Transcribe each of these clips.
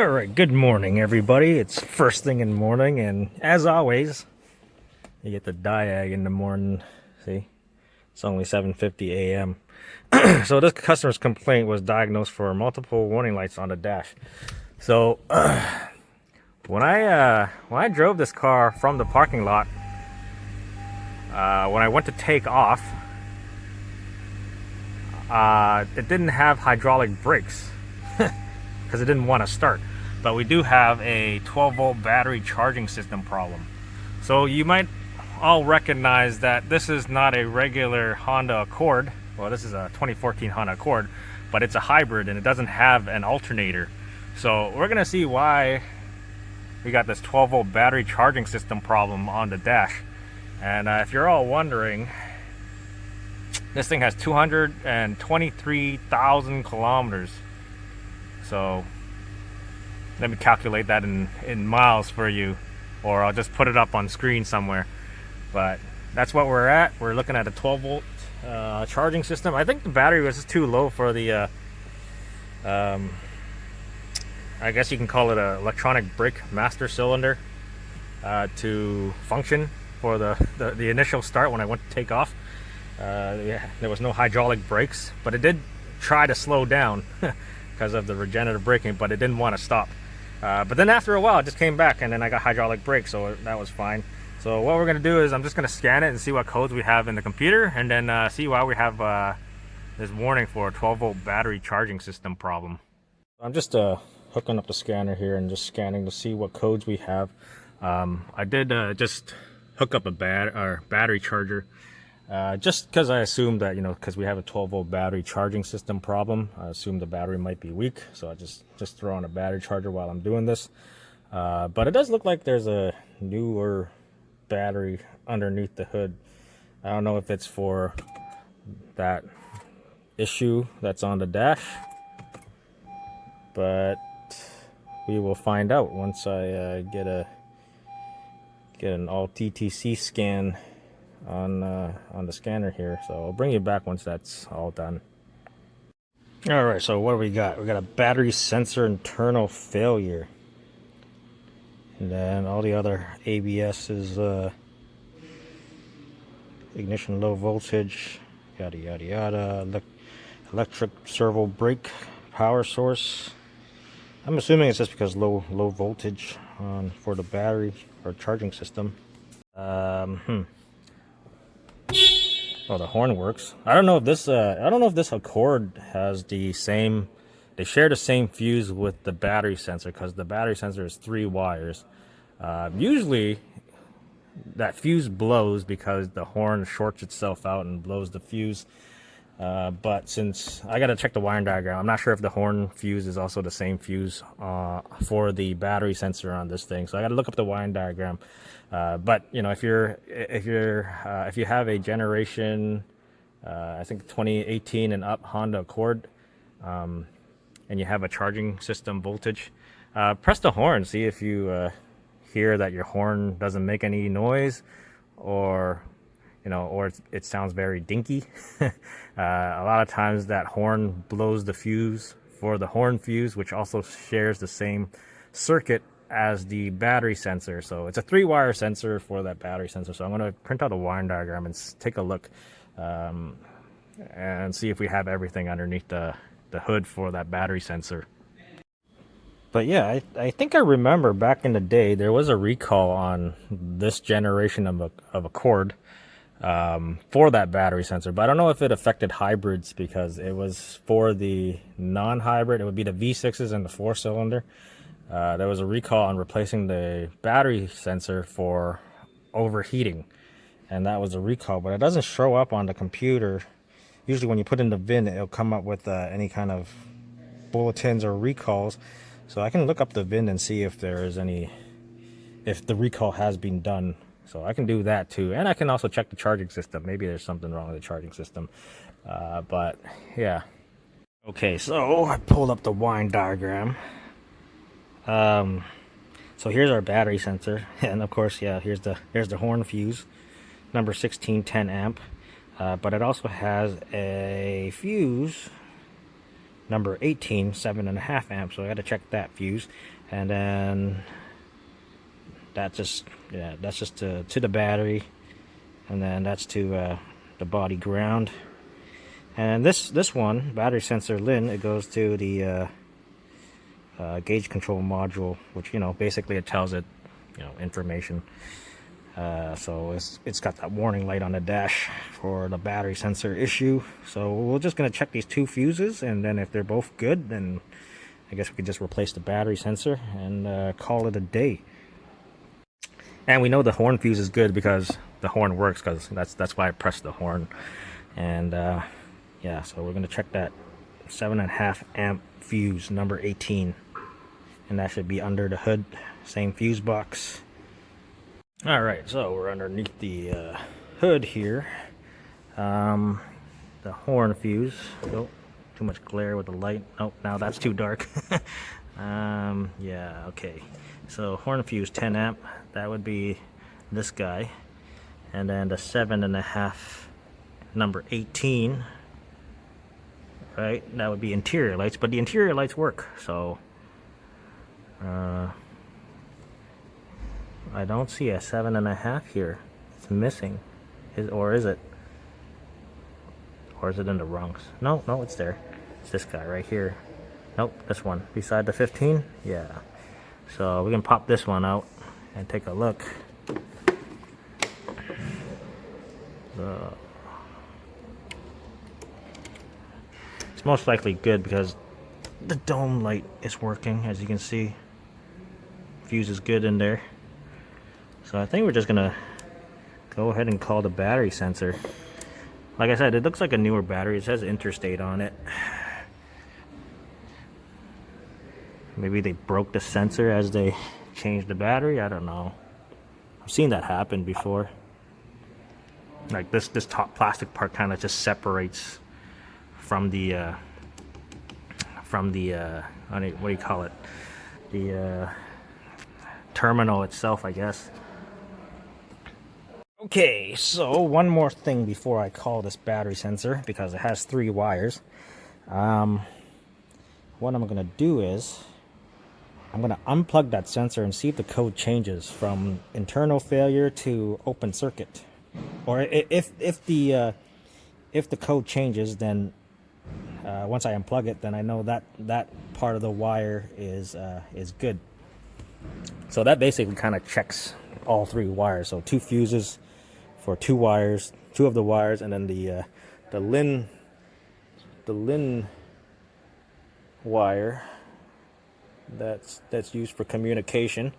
All right, good morning, everybody. It's first thing in the morning, and as always, you get the diag in the morning. See, it's only 7:50 a.m. So this customer's complaint was diagnosed for multiple warning lights on the dash. So when I drove this car from the parking lot, when I went to take off, it didn't have hydraulic brakes because it didn't want to start. But we do have a 12-volt battery charging system problem. So you might all recognize that this is not a regular Honda Accord. Well, this is a 2014 Honda Accord, but it's a hybrid and it doesn't have an alternator. So we're gonna see why we got this 12-volt battery charging system problem on the dash. And if you're all wondering, this thing has 223,000 kilometers. So let me calculate that in miles for you, or I'll just put it up on screen somewhere. But that's what we're at. We're looking at a 12-volt charging system. I think the battery was just too low for the I guess you can call it an electronic brake master cylinder to function for the initial start when I went to take off. Yeah, there was no hydraulic brakes, but it did try to slow down because of the regenerative braking, but it didn't want to stop. But then after a while it just came back, and then I got hydraulic brakes, so that was fine. So what we're going to do is I'm just going to scan it and see what codes we have in the computer, and then see why we have this warning for a 12-volt battery charging system problem. I'm just hooking up the scanner here and just scanning to see what codes we have. I did just hook up a battery charger, just because I assumed that, because we have a 12-volt battery charging system problem, I assumed the battery might be weak, so I just throw on a battery charger while I'm doing this. But it does look like there's a newer battery underneath the hood. I don't know if it's for that issue that's on the dash, but we will find out once I get an all TTC scan on the scanner here. So I'll bring you back once that's all done. All right, so what do we got? We got a battery sensor internal failure, and then all the other ABS is ignition low voltage, yada yada yada, electric servo brake power source. I'm assuming it's just because low voltage for the battery or charging system. Oh, the horn works. I don't know if this Accord has the same. They share the same fuse with the battery sensor, because the battery sensor is 3 wires. Usually, that fuse blows because the horn shorts itself out and blows the fuse. But since I gotta check the wiring diagram, I'm not sure if the horn fuse is also the same fuse for the battery sensor on this thing. So I gotta look up the wiring diagram. But if you have a generation, I think 2018 and up Honda Accord, and you have a charging system voltage, press the horn. See if you hear that your horn doesn't make any noise, or it sounds very dinky. A lot of times that horn blows the fuse for the horn fuse, which also shares the same circuit as the battery sensor. So it's a 3-wire sensor for that battery sensor. So I'm going to print out a wiring diagram and take a look and see if we have everything underneath the hood for that battery sensor. But yeah, I think I remember back in the day there was a recall on this generation of Accord for that battery sensor, but I don't know if it affected hybrids, because it was for the non-hybrid. It would be the V6s and the 4-cylinder. There was a recall on replacing the battery sensor for overheating, and that was a recall, but it doesn't show up on the computer. Usually when you put in the VIN, it'll come up with any kind of bulletins or recalls. So I can look up the VIN and see if there is if the recall has been done. So I can do that too, and I can also check the charging system. Maybe there's something wrong with the charging system. But yeah. Okay, so I pulled up the wiring diagram. So here's our battery sensor, and of course, yeah, here's the horn fuse, number 1610 amp. But it also has a fuse number 18, 7.5 amps. So I got to check that fuse, and then that's just to the battery, and then that's to the body ground. And this one battery sensor LIN, it goes to the gauge control module, which basically it tells it information. So it's got that warning light on the dash for the battery sensor issue. So we're just going to check these two fuses, and then if they're both good, then I guess we could just replace the battery sensor and call it a day. And we know the horn fuse is good because the horn works, because that's why I pressed the horn. And yeah, so we're going to check that 7.5 amp fuse number 18, and that should be under the hood, same fuse box. Alright, so we're underneath the hood here. The horn fuse. Oh, too much glare with the light. Oh, now that's too dark. Yeah, okay. So horn fuse 10 amp, that would be this guy. And then the 7.5 number 18, right? That would be interior lights, but the interior lights work, so I don't see a 7.5 here. It's missing. Or is it? Or is it in the rungs? No, it's there. It's this guy right here. Nope, this one. Beside the 15? Yeah. So we can pop this one out and take a look. It's most likely good because the dome light is working, as you can see. Fuse is good in there. So I think we're just gonna go ahead and call the battery sensor. Like I said, it looks like a newer battery. It says Interstate on it. Maybe they broke the sensor as they changed the battery. I don't know. I've seen that happen before. Like this top plastic part kind of just separates from the what do you call it? The terminal itself, I guess. Okay, so one more thing before I call this battery sensor, because it has 3 wires. What I'm going to do is I'm going to unplug that sensor and see if the code changes from internal failure to open circuit. Or if the code changes, then once I unplug it, then I know that part of the wire is good. So that basically kind of checks all 3 wires. So 2 fuses for 2 wires, 2 of the wires, and then the LIN wire that's used for communication.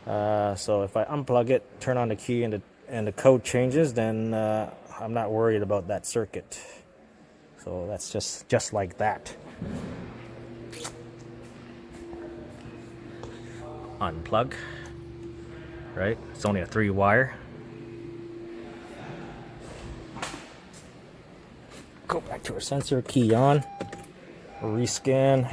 So if I unplug it, turn on the key, and the code changes, then I'm not worried about that circuit. So that's just like that. Unplug. Right? It's only a 3 wire. Go back to our sensor, key on, rescan.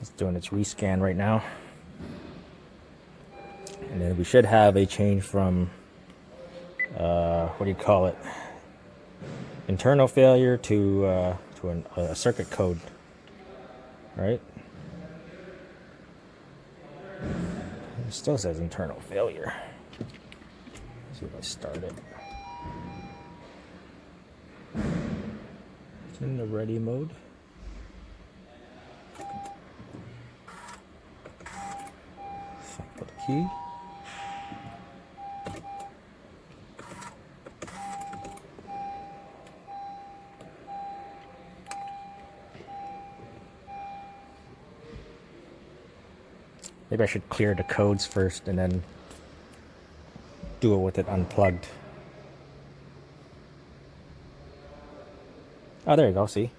It's doing its rescan right now. And then we should have a change from, what do you call it? Internal failure to a circuit code, right? It still says internal failure. Let's see if I start it. It's in the ready mode. Put the key. Maybe I should clear the codes first and then do it with it unplugged. Oh, there you go, see?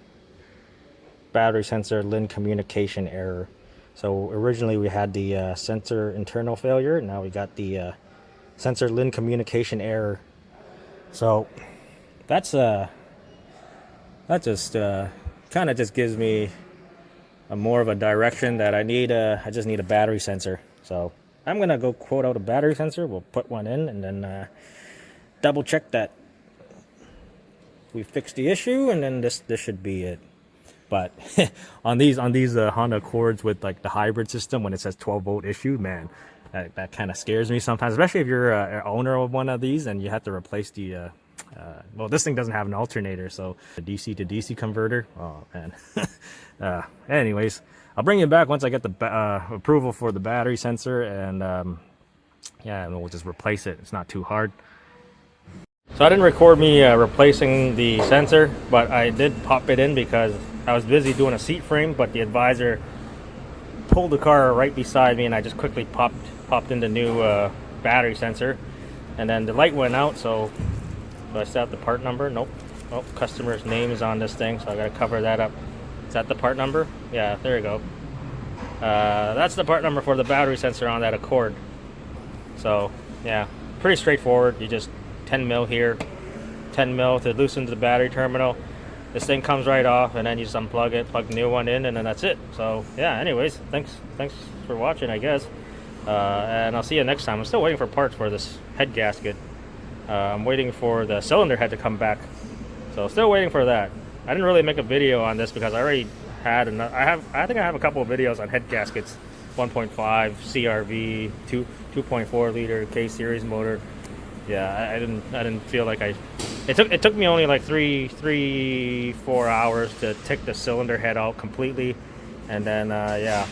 Battery sensor LIN communication error. So originally we had the sensor internal failure, now we got the sensor LIN communication error. So that's that just kind of just gives me more of a direction that I just need a battery sensor. So I'm gonna go quote out a battery sensor. We'll put one in and then double check that we fixed the issue, and then this should be it. But on these Honda Accords with like the hybrid system, when it says 12-volt issue, man, that kind of scares me sometimes, especially if you're an owner of one of these and you have to replace the well, this thing doesn't have an alternator, so the DC to DC converter. Oh man. Anyways, I'll bring you back once I get the approval for the battery sensor, and yeah, and we'll just replace it. It's not too hard. So I didn't record me replacing the sensor, but I did pop it in because I was busy doing a seat frame, but the advisor pulled the car right beside me, and I just quickly popped in the new battery sensor, and then the light went out. So do I still have the part number? Nope. Oh, customer's name is on this thing, so I gotta cover that up. Is that the part number? Yeah, there you go. That's the part number for the battery sensor on that Accord. So yeah, pretty straightforward. You just 10 mil here, 10 mil to loosen the battery terminal. This thing comes right off, and then you just unplug it, plug the new one in, and then that's it. So yeah, anyways, thanks for watching, I guess. And I'll see you next time. I'm still waiting for parts for this head gasket. I'm waiting for the cylinder head to come back. So still waiting for that. I didn't really make a video on this because I already had enough. I think I have a couple of videos on head gaskets. 1.5 CRV, 2.4 liter K series motor. Yeah, I didn't feel like it took me only like 4 hours to take the cylinder head out completely, and then yeah,